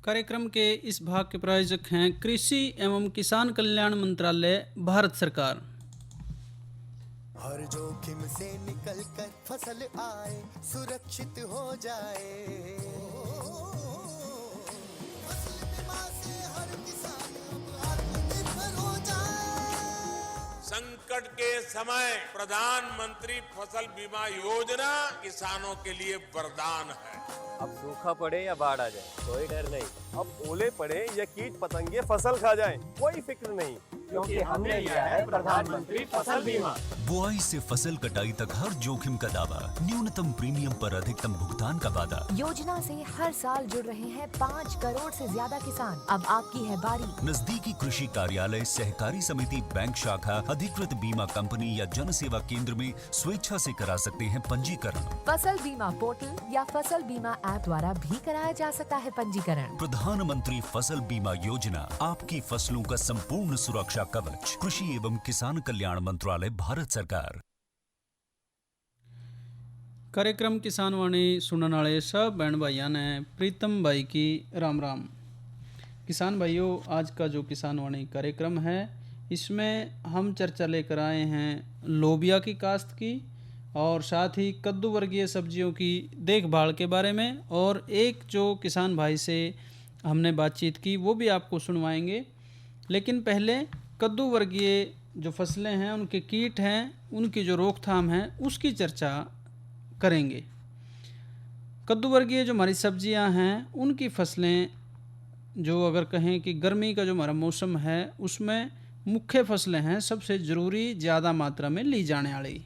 कार्यक्रम के इस भाग के प्रायोजक हैं कृषि एवं किसान कल्याण मंत्रालय, भारत सरकार। हर जोखिम से निकल कर फसल आए, सुरक्षित हो जाए। फसल बीमा से हर किसान अब आत्मनिर्भर हो जाए। संकट के समय प्रधानमंत्री फसल बीमा योजना किसानों के लिए वरदान है। अब सूखा पड़े या बाढ़ आ जाए कोई डर नहीं। अब ओले पड़े या कीट पतंगे फसल खा जाए कोई फिक्र नहीं, क्योंकि हमने लिया है प्रधानमंत्री फसल बीमा। बुआई से फसल कटाई तक हर जोखिम का दावा, न्यूनतम प्रीमियम पर अधिकतम भुगतान का वादा। योजना से हर साल जुड़ रहे हैं 5 करोड़ से ज्यादा किसान। अब आपकी है बारी। नजदीकी कृषि कार्यालय, सहकारी समिति, बैंक शाखा, अधिकृत बीमा कंपनी या जन सेवा केंद्र में स्वेच्छा से करा सकते हैं पंजीकरण। फसल बीमा पोर्टल या फसल बीमा ऐप द्वारा भी कराया जा सकता है पंजीकरण। प्रधानमंत्री फसल बीमा योजना, आपकी फसलों का संपूर्ण सुरक्षा कवच। कृषि एवं किसान कल्याण मंत्रालय, भारत सरकार। कार्यक्रम किसान वाणी सुनने वाले सब बहन भाइयों ने प्रीतम भाई की राम राम। किसान भाइयों, आज का जो किसान वाणी कार्यक्रम है इसमें हम चर्चा लेकर आए हैं लोबिया की काश्त की और साथ ही कद्दू वर्गीय सब्जियों की देखभाल के बारे में, और एक जो किसान भाई से हमने बातचीत की वो भी आपको सुनवाएंगे। लेकिन पहले कद्दू वर्गीय जो फसलें हैं, उनके कीट हैं, उनकी जो रोकथाम है उसकी चर्चा करेंगे। कद्दू वर्गीय जो हमारी सब्जियां हैं उनकी फसलें, जो अगर कहें कि गर्मी का जो हमारा मौसम है उसमें मुख्य फसलें हैं सबसे ज़रूरी, ज़्यादा मात्रा में ली जाने वाली।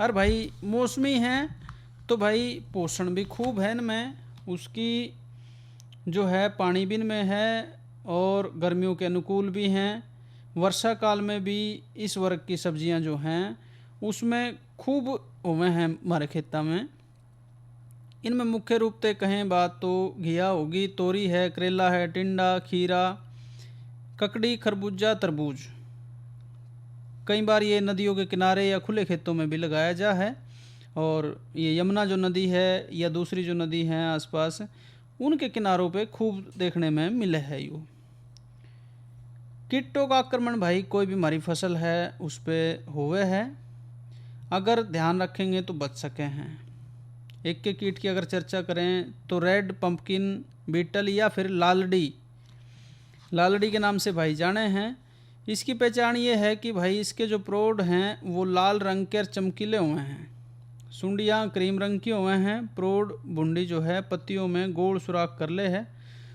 और भाई मौसमी हैं तो भाई पोषण भी खूब है इनमें, उसकी जो है पानी भी इनमें है और गर्मियों के अनुकूल भी हैं। वर्षा काल में भी इस वर्ग की सब्जियां जो हैं उसमें खूब हुए हैं हमारे खेता में। इनमें मुख्य रूप से कहें बात तो घिया होगी, तोरी है, करेला है, टिंडा, खीरा, ककड़ी, खरबूजा, तरबूज। कई बार ये नदियों के किनारे या खुले खेतों में भी लगाया जा है, और ये यमुना जो नदी है या दूसरी जो नदी हैं आसपास, उनके किनारों पे खूब देखने में मिले है। यूँ कीटों का आक्रमण भाई कोई भी हमारी फसल है उस पर हुए है, अगर ध्यान रखेंगे तो बच सके हैं। एक के कीट की अगर चर्चा करें तो रेड पंपकिन बीटल या फिर लालड़ी के नाम से भाई जाने हैं। इसकी पहचान ये है कि भाई इसके जो प्रोड हैं वो लाल रंग के चमकीले हुए हैं, सुंडियाँ क्रीम रंग की हुए हैं, प्रोड बूंदी जो है पत्तियों में गोल सुराख कर ले है।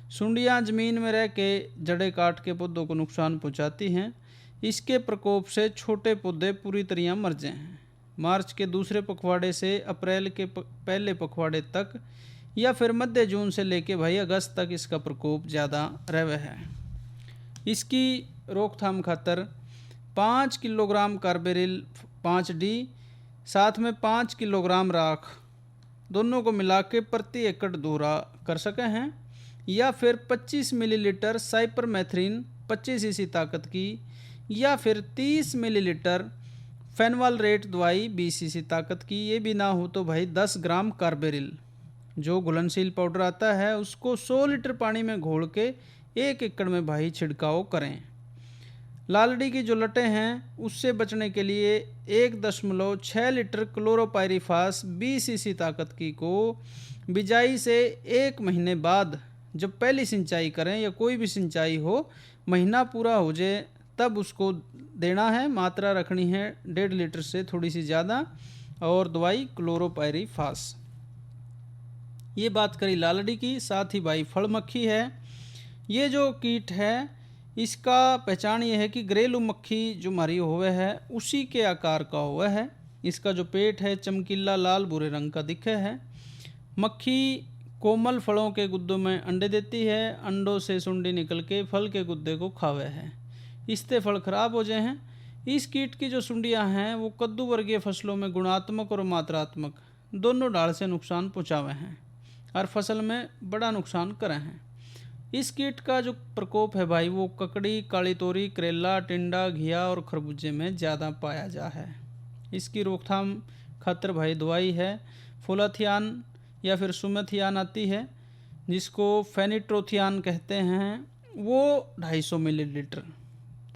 सुंडियाँ ज़मीन में रह के जड़ें काट के पौधों को नुकसान पहुंचाती हैं। इसके प्रकोप से छोटे पौधे पूरी तरह मर जाए हैं। मार्च के दूसरे पखवाड़े से अप्रैल के पहले पखवाड़े तक या फिर मध्य जून से लेके भाई अगस्त तक इसका प्रकोप ज़्यादा रहे है। इसकी रोकथाम खातर 5 किलोग्राम कार्बेरिल 5D साथ में 5 किलोग्राम राख दोनों को मिला के प्रति एकड़ दोहरा कर सके हैं, या फिर 25 मिलीलीटर साइपरमेथ्रिन 25 cc ताकत की, या फिर 30 मिलीलीटर फेनवालरेट दवाई 20 cc ताकत की। ये भी ना हो तो भाई 10 ग्राम कार्बेरिल जो घुलनशील पाउडर आता है उसको 100 लीटर पानी में घोल के 1 एकड़ में भाई छिड़काव करें। लालड़ी की जो लटें हैं उससे बचने के लिए 1.6 लीटर क्लोरोपायरीफास 20 cc ताकत की को बिजाई से 1 महीने बाद जब पहली सिंचाई करें या कोई भी सिंचाई हो, महीना पूरा हो जाए तब उसको देना है। मात्रा रखनी है 1.5 लीटर से थोड़ी सी ज़्यादा, और दवाई क्लोरोपायरीफास। ये बात करी लालड़ी की। साथ ही भाई फल मक्खी है, ये जो कीट है इसका पहचान ये है कि घरेलू मक्खी जो हमारी हुए है उसी के आकार का हुआ है। इसका जो पेट है चमकीला लाल भूरे रंग का दिखे है। मक्खी कोमल फलों के गुद्दों में अंडे देती है, अंडों से सुंडी निकल के फल के गुद्दे को खावे है, इससे फल खराब हो जाए हैं। इस कीट की जो सुंडियां हैं वो कद्दू वर्गीय फसलों में गुणात्मक और मात्रात्मक दोनों ढाल से नुकसान पहुँचावे हैं और फसल में बड़ा नुकसान करे हैं। इस कीट का जो प्रकोप है भाई वो ककड़ी, काली तोरी, करेला, टिंडा, घिया और खरबूजे में ज़्यादा पाया जा है। इसकी रोकथाम खातर भाई दवाई है फोलाथियान या फिर सुमेथियान आती है, जिसको फेनिट्रोथियान कहते हैं, वो 250 मिलीलीटर,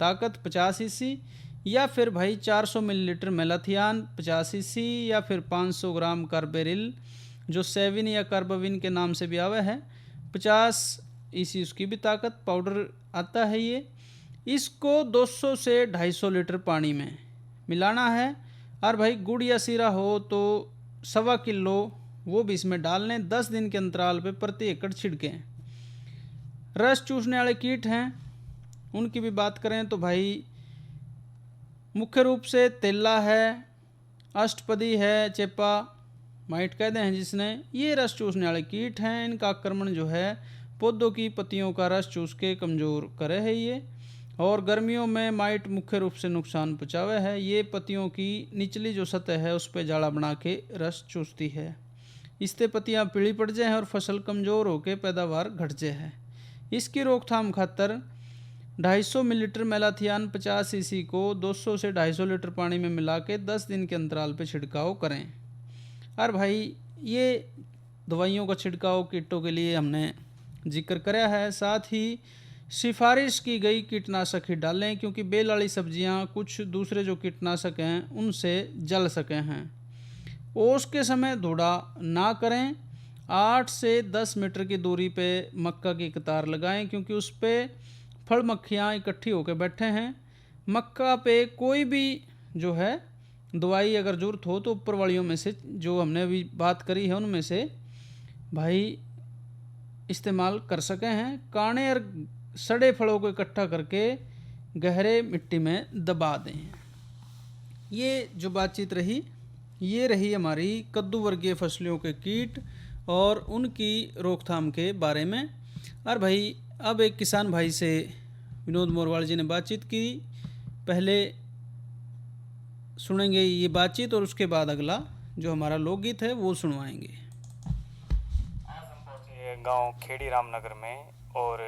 ताकत 50 ईसी, या फिर भाई 400 मिलीलीटर मेलाथियान 50 ईसी, या फिर 500 ग्राम कार्बेरिल जो सेविन या कार्बाविन के नाम से भी आवे है, 50 ईसी उसकी भी ताकत पाउडर आता है ये। इसको 200 से 250 लीटर पानी में मिलाना है। और भाई गुड़ या सीरा हो तो 1.25 किलो वो भी इसमें डाल लें। 10 दिन के अंतराल पे प्रति एकड़ छिड़कें। रस चूसने वाले कीट हैं, उनकी भी बात करें तो भाई मुख्य रूप से तेला है, अष्टपदी है, चेपा माइट कहते हैं जिसने, ये रस चूसने वाले कीट हैं। इनका आक्रमण जो है पौधों की पत्तियों का रस चूस के कमज़ोर करे है ये, और गर्मियों में माइट मुख्य रूप से नुकसान पहुँचावे है। ये पत्तियों की निचली जो सतह है उस पर जाला बना के रस चूसती है। इससे पत्तियाँ पीली पड़ जाए और फसल कमज़ोर होकर पैदावार घट जाए है। इसकी रोकथाम खातर 250 मिलीलीटर मेलाथियान 50 ईसी को 200 से 250 लीटर पानी में मिला के 10 दिन के अंतराल पर छिड़काव करें। और भाई ये दवाइयों का छिड़काव कीटों के लिए हमने जिक्र कराया है। साथ ही सिफारिश की गई कीटनाशक ही डालें, क्योंकि बेल वाली सब्जियां कुछ दूसरे जो कीटनाशक हैं उनसे जल सके हैं। ओस के समय धोड़ा ना करें। 8 से 10 मीटर की दूरी पे मक्का की कतार लगाएं, क्योंकि उस पर फल मक्खियाँ इकट्ठी होकर बैठे हैं। मक्का पे कोई भी जो है दवाई अगर ज़रूरत हो तो ऊपर वालियों में से जो हमने अभी बात करी है उनमें से भाई इस्तेमाल कर सके हैं। काने और सड़े फलों को इकट्ठा करके गहरे मिट्टी में दबा दें। ये जो बातचीत रही, ये रही हमारी कद्दू वर्गीय फसलों के कीट और उनकी रोकथाम के बारे में। और भाई अब एक किसान भाई से विनोद मोरवाल जी ने बातचीत की। पहले सुनेंगे ये बातचीत और उसके बाद अगला जो हमारा लोकगीत है वो सुनवाएंगे। आज हम पहुंचे गांव खेड़ी रामनगर में, और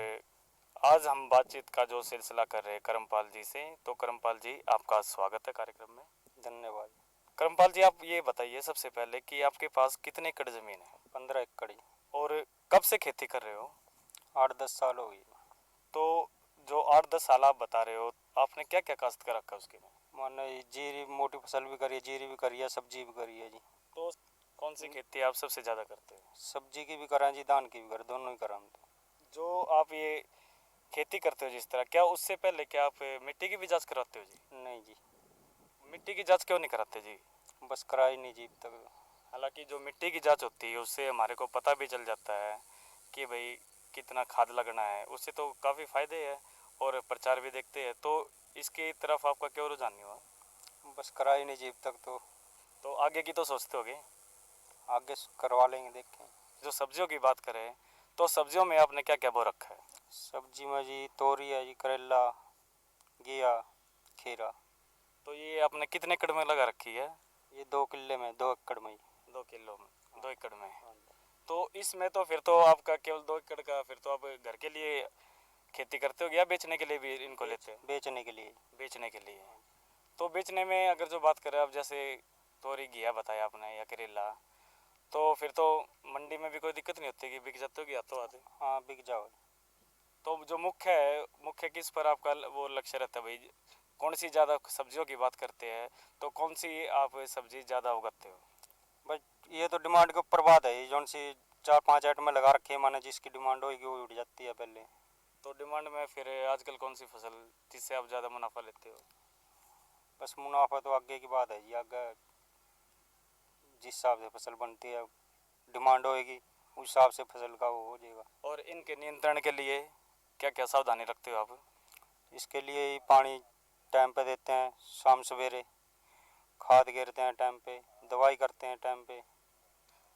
आज हम बातचीत का जो सिलसिला कर रहे हैं करमपाल जी से। तो करमपाल जी, आपका स्वागत है कार्यक्रम में। धन्यवाद। करमपाल जी, आप ये बताइए सबसे पहले कि आपके पास कितने एकड़ जमीन है? 15 एकड़। और कब से खेती कर रहे हो? 8-10 साल हो गई। तो जो 8-10 साल आप बता रहे हो, आपने क्या क्या काश्त कर रखा है उसके में? माने जीरी, मोटी फसल भी करी है, जीरी भी करी है, सब्जी भी करी है जी। तो कौन सी खेती आप सबसे ज़्यादा करते हो? सब्जी की भी करें जी, धान की भी करें, दोनों ही करें हम तो। जो आप ये खेती करते हो जिस तरह, क्या उससे पहले क्या आप मिट्टी की भी जांच कराते हो जी? नहीं जी। मिट्टी की जांच क्यों नहीं कराते जी? बस कराई नहीं जी अब तक। हालांकि जो मिट्टी की जांच होती है उससे हमारे को पता भी चल जाता है कि भाई कितना खाद लगना है, उससे तो काफ़ी फायदे हैं और प्रचार भी देखते हैं। तो इसकी तरफ आपका क्यों रुझान नहीं हुआ? बस कराई नहीं जी अब तक तो आगे की तो सोचते होगे? आगे करवा लेंगे, देखें। जो सब्जियों की बात करें तो सब्जियों में आपने क्या क्या बो रखा है? सब्जी में जी तोरी है जी, करेला, घिया, खीरा। तो ये आपने कितने एकड़ में लगा रखी है? ये 2 किले में, 2 एकड़ में। 2 किलो में, 2 एकड़ में। तो इसमें तो फिर तो आपका केवल 2 एकड़ का, फिर तो आप घर के लिए खेती करते हो या बेचने के लिए भी इनको लेते हो? बेचने के लिए। बेचने के लिए। तो बेचने में अगर जो बात करें, आप जैसे तोरी घिया बताया आपने या करेला, तो फिर तो मंडी में भी कोई दिक्कत नहीं होती कि बिक जाते हो कि हाथों हाथ? हाँ, बिक जाओ। तो जो मुख्य है, मुख्य किस पर आपका वो लक्ष्य रहता है भाई? कौन सी ज़्यादा सब्जियों की बात करते हैं तो कौन सी आप सब्जी ज़्यादा उगाते हो? बस ये तो डिमांड के ऊपर बात है, जौन सी 4-5 आइटम में लगा रखे हैं, माने जिसकी डिमांड होगी वो उठ जाती है पहले। तो डिमांड में फिर आजकल कौन सी फसल जिससे आप ज़्यादा मुनाफा लेते हो? बस मुनाफा तो आगे की बात है जी, आगे जिस हिसाब से फसल बनती है, डिमांड होएगी उस हिसाब से फसल का वो हो जाएगा। और इनके नियंत्रण के लिए क्या क्या सावधानी रखते हो आप? इसके लिए ही पानी टाइम पे देते हैं, शाम सवेरे खाद गिरते हैं टाइम पे, दवाई करते हैं टाइम पे।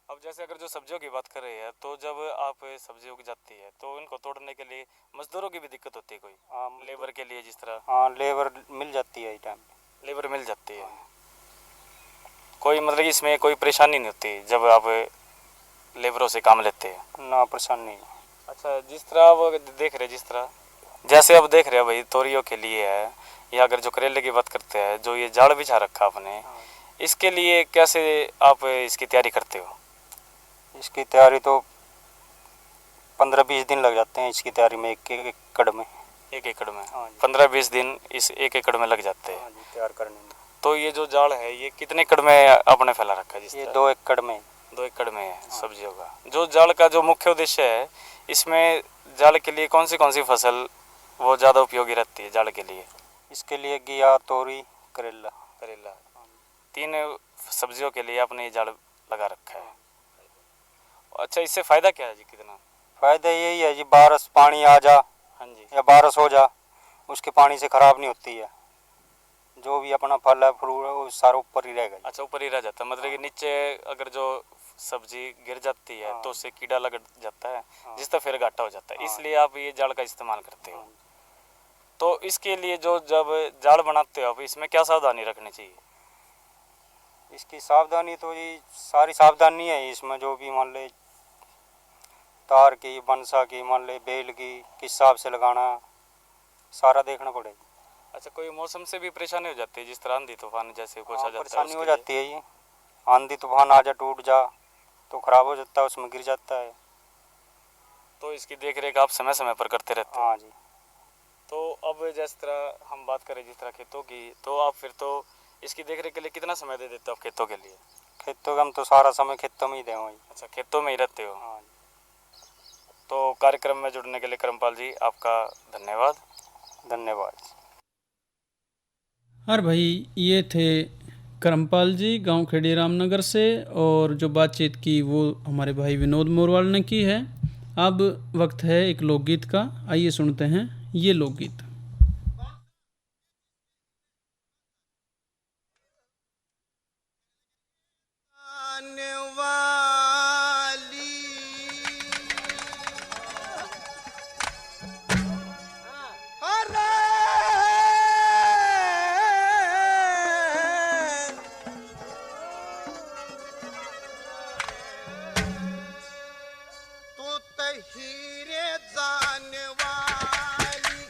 अब जैसे अगर जो सब्जियों की बात कर रहे हैं, तो जब आप सब्जी उग जाती है तो इनको तोड़ने के लिए मजदूरों की भी दिक्कत होती है कोई? हाँ, लेबर के लिए जिस तरह? हाँ, लेबर मिल जाती है टाइम पे। लेबर मिल जाती है। कोई मतलब इसमें कोई परेशानी नहीं होती जब आप लेबरों से काम लेते हैं? ना, परेशानी नहीं। अच्छा, जिस तरह आप देख रहे हैं, जिस तरह जैसे आप देख रहे हैं भाई तोरियों के लिए है, या अगर जो करेले की बात करते हैं, जो ये जाड़ बिछा रखा आपने, इसके लिए कैसे आप इसकी तैयारी करते हो? इसकी तैयारी तो 15-20 दिन लग जाते हैं इसकी तैयारी में, एक एकड़ में। 1 एकड़ में हाँ जी। 15-20 दिन इस 1 एकड़ में लग जाते हाँ हैं। जी, तैयार करने में। तो ये जो जाल है ये कितने एकड़ में आपने फैला रखा है? ये 2 एकड़ में। 2 एकड़ में है सब्जियों का। जो जाल का जो मुख्य उद्देश्य है, इसमें जाल के लिए कौन सी फसल वो ज़्यादा उपयोगी रहती है जाल के लिए? इसके लिए घिया, तोरी, करेला। 3 सब्जियों के लिए आपने ये जाल लगा रखा है। अच्छा, इससे फ़ायदा क्या है जी? कितना फायदा यही है जी, बारिश पानी आ जा हाँ जी या बारिश हो जा, उसके पानी से खराब नहीं होती है। जो भी अपना फल है फ्रूट है वो सारा ऊपर ही रहेगा। अच्छा, ऊपर ही रह जाता है, मतलब कि नीचे अगर जो सब्जी गिर जाती है तो उससे कीड़ा लग जाता है, जिससे फिर घाटा हो जाता है। इसलिए आप ये जाल का इस्तेमाल करते हो। तो इसके लिए जो जब जाल बनाते हो आप, इसमें क्या सावधानी रखनी चाहिए? इसकी सावधानी तो जी सारी सावधानी है इसमें, जो भी मान ले तार की, बनसा की, मान ले बेल की, किस हिसाब से लगाना, सारा देखना पड़ेगा। अच्छा, कोई मौसम से भी परेशानी हो जाती है, जिस तरह आंधी तूफान जैसे कुछ आ जाता है? परेशानी हो जाती है ये, आंधी तूफान आ जा, टूट जा तो खराब हो जाता है, उसमें गिर जाता है। तो इसकी देख रेख आप समय समय पर करते रहते हो? हाँ जी। तो अब जिस तरह हम बात करें जिस तरह खेतों की, तो आप फिर तो इसकी देख रेख के लिए कितना समय दे देते हो आप खेतों के लिए? खेतों का हम तो सारा समय खेतों में ही दें। अच्छा, खेतों में ही रहते हो। हाँ। तो कार्यक्रम में जुड़ने के लिए करमपाल जी आपका धन्यवाद। धन्यवाद। और भाई ये थे करमपाल जी गांव खेड़ी रामनगर से, और जो बातचीत की वो हमारे भाई विनोद मोरवाल ने की है। अब वक्त है एक लोकगीत का, आइए सुनते हैं ये लोकगीत। हीरे जाने वाली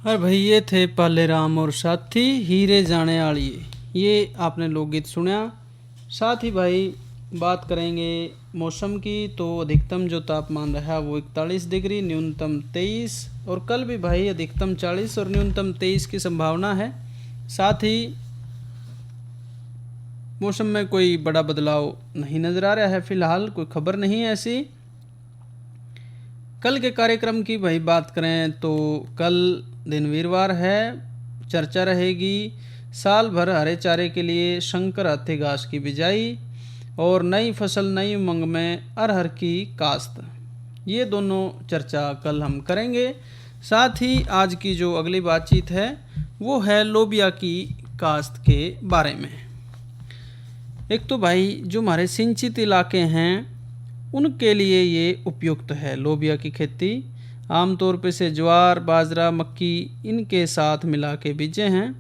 और भाई ये थे पाले राम और साथी हीरे जाने वाली, ये आपने लोकगीत सुना। साथ ही भाई बात करेंगे मौसम की, तो अधिकतम जो तापमान रहा वो 41 डिग्री, न्यूनतम 23, और कल भी भाई अधिकतम 40 और न्यूनतम 23 की संभावना है। साथ ही मौसम में कोई बड़ा बदलाव नहीं नज़र आ रहा है, फिलहाल कोई खबर नहीं है ऐसी। कल के कार्यक्रम की भाई बात करें तो कल दिन वीरवार है, चर्चा रहेगी साल भर हरे चारे के लिए शंकर हाथी घास की बिजाई और नई फसल नई उमंग में अरहर की काश्त, ये दोनों चर्चा कल हम करेंगे। साथ ही आज की जो अगली बातचीत है वो है लोबिया की काश्त के बारे में। एक तो भाई जो हमारे सिंचित इलाके हैं उनके लिए ये उपयुक्त है लोबिया की खेती। आमतौर पे से ज्वार, बाजरा, मक्की इनके साथ मिला के बीजे हैं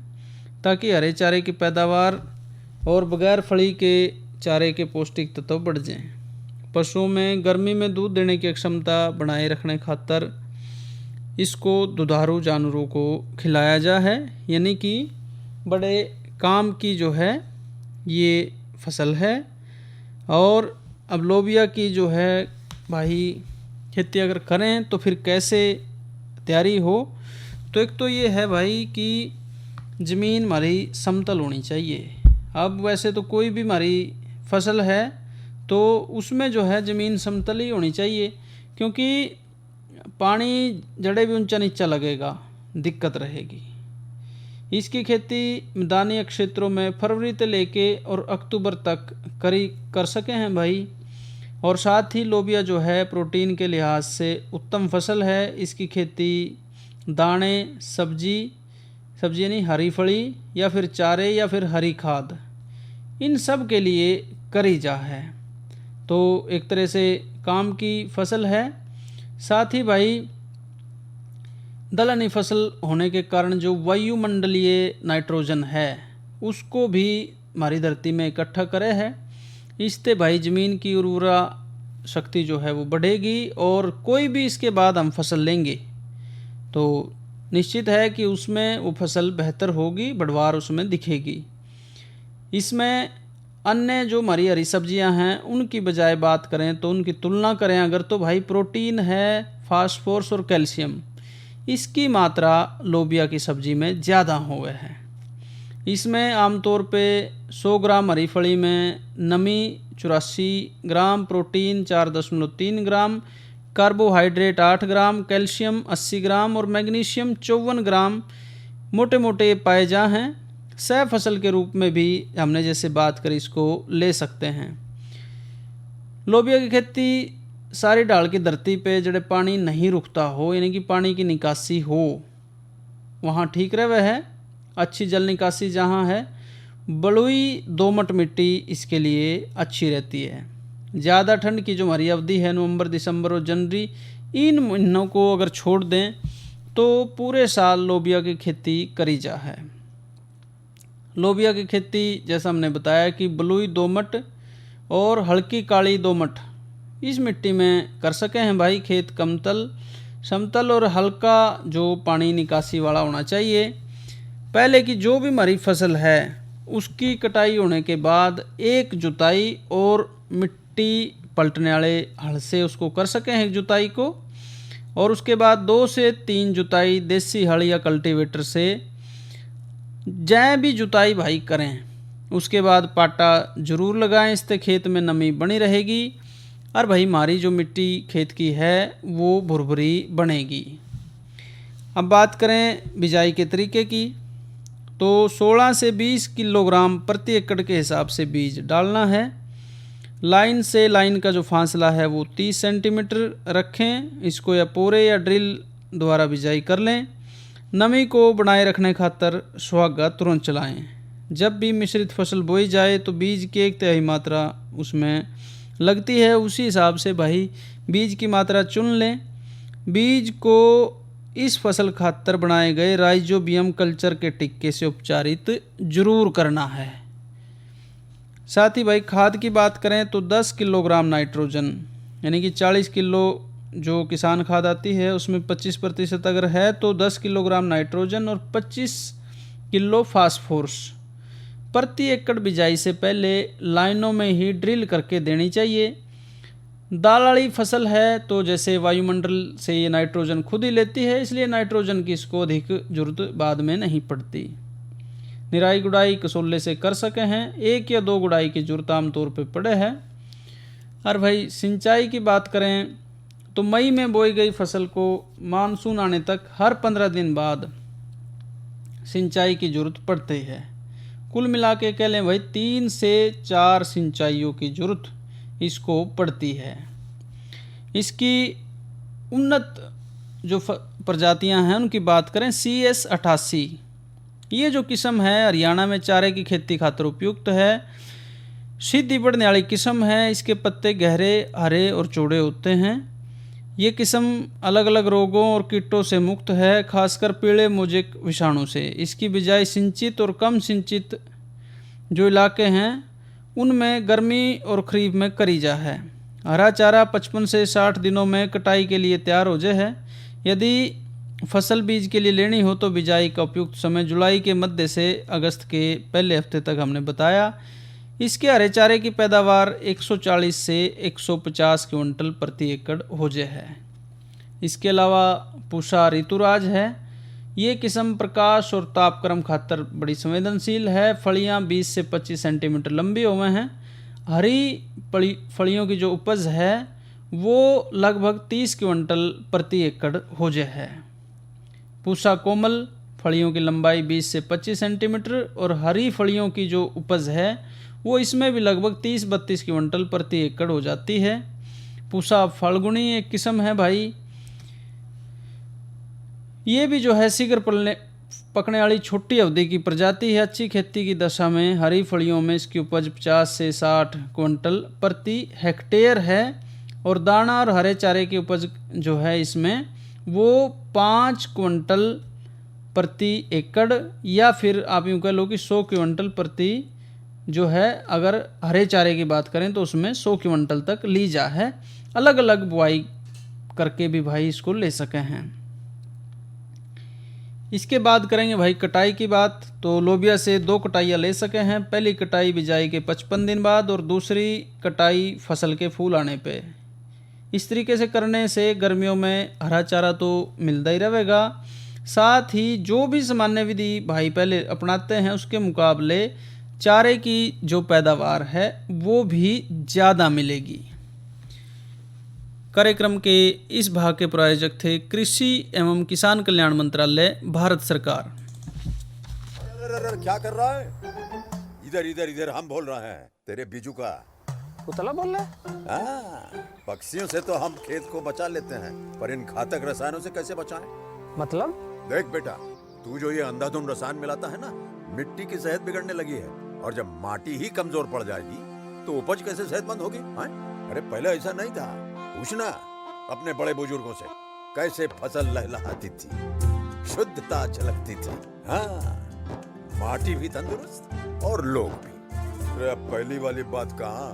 ताकि हरे चारे की पैदावार और बगैर फली के चारे के पौष्टिक तत्व बढ़ जाएं। पशुओं में गर्मी में दूध देने की क्षमता बनाए रखने खातर इसको दुधारू जानवरों को खिलाया जा है, यानी कि बड़े काम की जो है ये फसल है। और अब लोबिया की जो है भाई खेती अगर करें तो फिर कैसे तैयारी हो, तो एक तो ये है भाई कि ज़मीन हमारी समतल होनी चाहिए। अब वैसे तो कोई भी हमारी फसल है तो उसमें जो है ज़मीन समतल ही होनी चाहिए, क्योंकि पानी जड़े भी ऊंचा नीचा लगेगा, दिक्कत रहेगी। इसकी खेती मैदानी क्षेत्रों में फरवरी से लेके और अक्टूबर तक कर सके हैं भाई। और साथ ही लोबिया जो है प्रोटीन के लिहाज से उत्तम फसल है। इसकी खेती दाने, सब्जी यानी हरी फली या फिर चारे या फिर हरी खाद, इन सब के लिए करी जा है, तो एक तरह से काम की फसल है। साथ ही भाई दलहनी फसल होने के कारण जो वायुमंडलीय नाइट्रोजन है उसको भी हमारी धरती में इकट्ठा करे है। इससे भाई ज़मीन की उर्वरा शक्ति जो है वो बढ़ेगी और कोई भी इसके बाद हम फसल लेंगे तो निश्चित है कि उसमें वो फसल बेहतर होगी, बढ़वार उसमें दिखेगी। इसमें अन्य जो हमारी हरी सब्जियां हैं उनकी बजाय बात करें तो उनकी तुलना करें अगर, तो भाई प्रोटीन है, फास्फोरस और कैल्शियम, इसकी मात्रा लोबिया की सब्जी में ज़्यादा हुए है। इसमें आमतौर पे 100 ग्राम हरी फली में नमी 84 ग्राम, प्रोटीन 4.3 ग्राम, कार्बोहाइड्रेट 8 ग्राम, कैल्शियम 80 ग्राम और मैग्नीशियम 54 ग्राम मोटे मोटे पाए जा हैं। सह फसल के रूप में भी हमने जैसे बात करी इसको ले सकते हैं। लोबिया की खेती सारी ढाल की धरती पे जड़े पानी नहीं रुकता हो, यानी कि पानी की निकासी हो वहाँ ठीक रहे है। अच्छी जल निकासी जहाँ है, बलुई दोमट मिट्टी इसके लिए अच्छी रहती है। ज़्यादा ठंड की जो हमारी अवधि है नवंबर, दिसंबर और जनवरी, इन महीनों को अगर छोड़ दें तो पूरे साल लोबिया की खेती करी जा है। लोबिया की खेती जैसा हमने बताया कि बलुई दोमट और हल्की काली दोमट इस मिट्टी में कर सके हैं भाई। खेत कमतल, समतल और हल्का जो पानी निकासी वाला होना चाहिए। पहले की जो भी हमारी फसल है उसकी कटाई होने के बाद एक जुताई और मिट्टी पलटने वाले हल से उसको कर सके हैं एक जुताई को, और उसके बाद 2 से 3 जुताई देसी हल या कल्टीवेटर से जै भी जुताई भाई करें। उसके बाद पाटा जरूर लगाएं, इससे खेत में नमी बनी रहेगी और भाई हमारी जो मिट्टी खेत की है वो भुरभुरी बनेगी। अब बात करें बिजाई के तरीके की, तो 16 से 20 किलोग्राम प्रति एकड़ के हिसाब से बीज डालना है। लाइन से लाइन का जो फासला है वो 30 सेंटीमीटर रखें। इसको या पोरे या ड्रिल द्वारा बिजाई कर लें। नमी को बनाए रखने खातर सुहागा तुरंत चलाएं। जब भी मिश्रित फसल बोई जाए तो बीज की 1/3 मात्रा उसमें लगती है, उसी हिसाब से भाई बीज की मात्रा चुन लें। बीज को इस फसल खातर बनाए गए राइजोबियम कल्चर के टिक्के से उपचारित जरूर करना है। साथ ही भाई खाद की बात करें तो 10 किलोग्राम नाइट्रोजन यानी कि 40 किलो जो किसान खाद आती है उसमें 25% अगर है तो 10 किलोग्राम नाइट्रोजन और 25 किलो फास्फोरस प्रति एकड़ बिजाई से पहले लाइनों में ही ड्रिल करके देनी चाहिए। दाल वाली फसल है तो जैसे वायुमंडल से ये नाइट्रोजन खुद ही लेती है, इसलिए नाइट्रोजन की इसको अधिक जरूरत बाद में नहीं पड़ती। निराई गुड़ाई कसोले से कर सके हैं, 1 या 2 गुड़ाई की जरूरत आमतौर पे पड़े है। और भाई सिंचाई की बात करें तो मई में बोई गई फसल को मानसून आने तक हर 15 दिन बाद सिंचाई की जरूरत पड़ती है। कुल मिला के कह लें भाई 3 से 4 सिंचाइयों की जरूरत इसको पड़ती है। इसकी उन्नत जो प्रजातियां हैं उनकी बात करें, CS 88 ये जो किस्म है हरियाणा में चारे की खेती खातिर उपयुक्त है। सीधी बढ़ने वाली किस्म है, इसके पत्ते गहरे हरे और चौड़े होते हैं। ये किस्म अलग अलग रोगों और कीटों से मुक्त है, खासकर पीले मोजेक विषाणु से। इसकी बिजाई सिंचित और कम सिंचित जो इलाके हैं उनमें गर्मी और खरीफ में करी जा है। हरा चारा 55 से 60 दिनों में कटाई के लिए तैयार हो जाए है। यदि फसल बीज के लिए लेनी हो तो बिजाई का उपयुक्त समय जुलाई के मध्य से अगस्त के पहले हफ्ते तक हमने बताया। इसके हरे चारे की पैदावार 140 से 150 क्विंटल प्रति एकड़ हो जाए है। इसके अलावा पूषा ऋतुराज है। ये किस्म प्रकाश और तापक्रम खातर बड़ी संवेदनशील है। फलियां 20 से 25 सेंटीमीटर लंबी हुए हैं। हरी फलियों की जो उपज है वो लगभग 30 क्विंटल प्रति एकड़ हो जाए है। पूषा कोमल फलियों की लंबाई 20 से 25 सेंटीमीटर और हरी फलियों की जो उपज है वो इसमें भी लगभग 30-32 क्विंटल प्रति एकड़ हो जाती है। पूषा फाल्गुनी एक किस्म है भाई, ये भी जो है शीघ्र पकने वाली छोटी अवधि की प्रजाति है। अच्छी खेती की दशा में हरी फलियों में इसकी उपज 50 से 60 क्विंटल प्रति हेक्टेयर है और दाना और हरे चारे की उपज जो है इसमें वो 5 क्विंटल प्रति एकड़ या फिर आप यूँ कह लो कि 100 क्विंटल प्रति जो है, अगर हरे चारे की बात करें तो उसमें 100 क्विंटल तक ली जा है। अलग अलग बुआई करके भी भाई इसको ले सके हैं। इसके बाद करेंगे भाई कटाई की बात, तो लोबिया से 2 कटाइयाँ ले सके हैं। पहली कटाई बिजाई के 55 दिन बाद और दूसरी कटाई फसल के फूल आने पे। इस तरीके से करने से गर्मियों में हरा चारा तो मिलता ही रहेगा, साथ ही जो भी सामान्य विधि भाई पहले अपनाते हैं उसके मुकाबले चारे की जो पैदावार है वो भी ज़्यादा मिलेगी। कार्यक्रम के इस भाग के प्रायोजक थे कृषि एवं किसान कल्याण मंत्रालय, भारत सरकार। अरे क्या कर रहा है? इधर इधर इधर हम बोल रहे हैं तेरे बीजू का। उतला बोल रहा है? पक्षियों से तो हम खेत को बचा लेते हैं, पर इन घातक रसायनों से कैसे बचाएं? मतलब? देख बेटा, तू जो ये अंधाधुंध रसायन मिलाता है ना, मिट्टी की सेहत बिगड़ने लगी है और जब माटी ही कमजोर पड़ जाएगी तो उपज कैसे सेहतमंद होगी? अरे पहले ऐसा नहीं था, पूछना अपने बड़े बुजुर्गों से, कैसे फसल लहलहाती थी, शुद्धता झलकती थी। हाँ, माटी भी तंदुरुस्त और लोग भी। अरे अब पहली वाली बात कहाँ?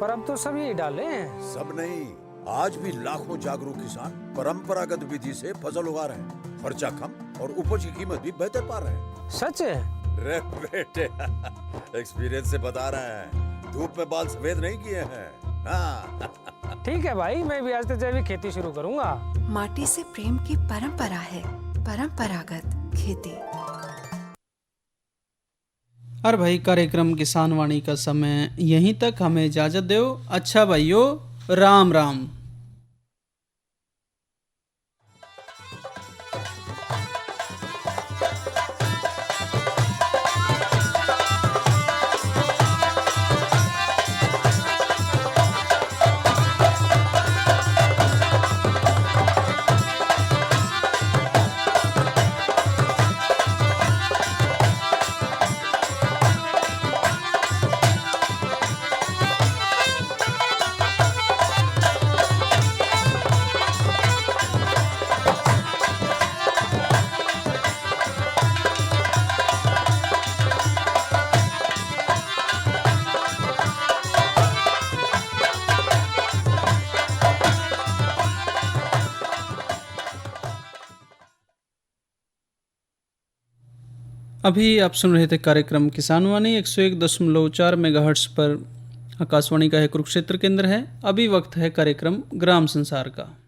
पर अब तो सब यही डाले हैं। सब नहीं, आज भी लाखों जागरूक किसान परंपरागत विधि से फसल उगा रहे हैं। खर्चा कम और उपज की कीमत भी बेहतर पा रहे हैं। सच है? रे बेटे, एक्सपीरियंस से बता रहे हैं, धूप में बाल सफेद नहीं किए हैं। हाँ। ठीक है भाई, मैं भी आज से जैविक खेती शुरू करूंगा। माटी से प्रेम की परंपरा है परंपरागत खेती। और भाई कार्यक्रम किसान वाणी का समय यहीं तक, हमें इजाजत दो। अच्छा भाइयों, राम राम। अभी आप सुन रहे थे कार्यक्रम किसानवाणी 101.4 मेगाहर्ट्ज पर। आकाशवाणी का है कुरुक्षेत्र केंद्र है। अभी वक्त है कार्यक्रम ग्राम संसार का।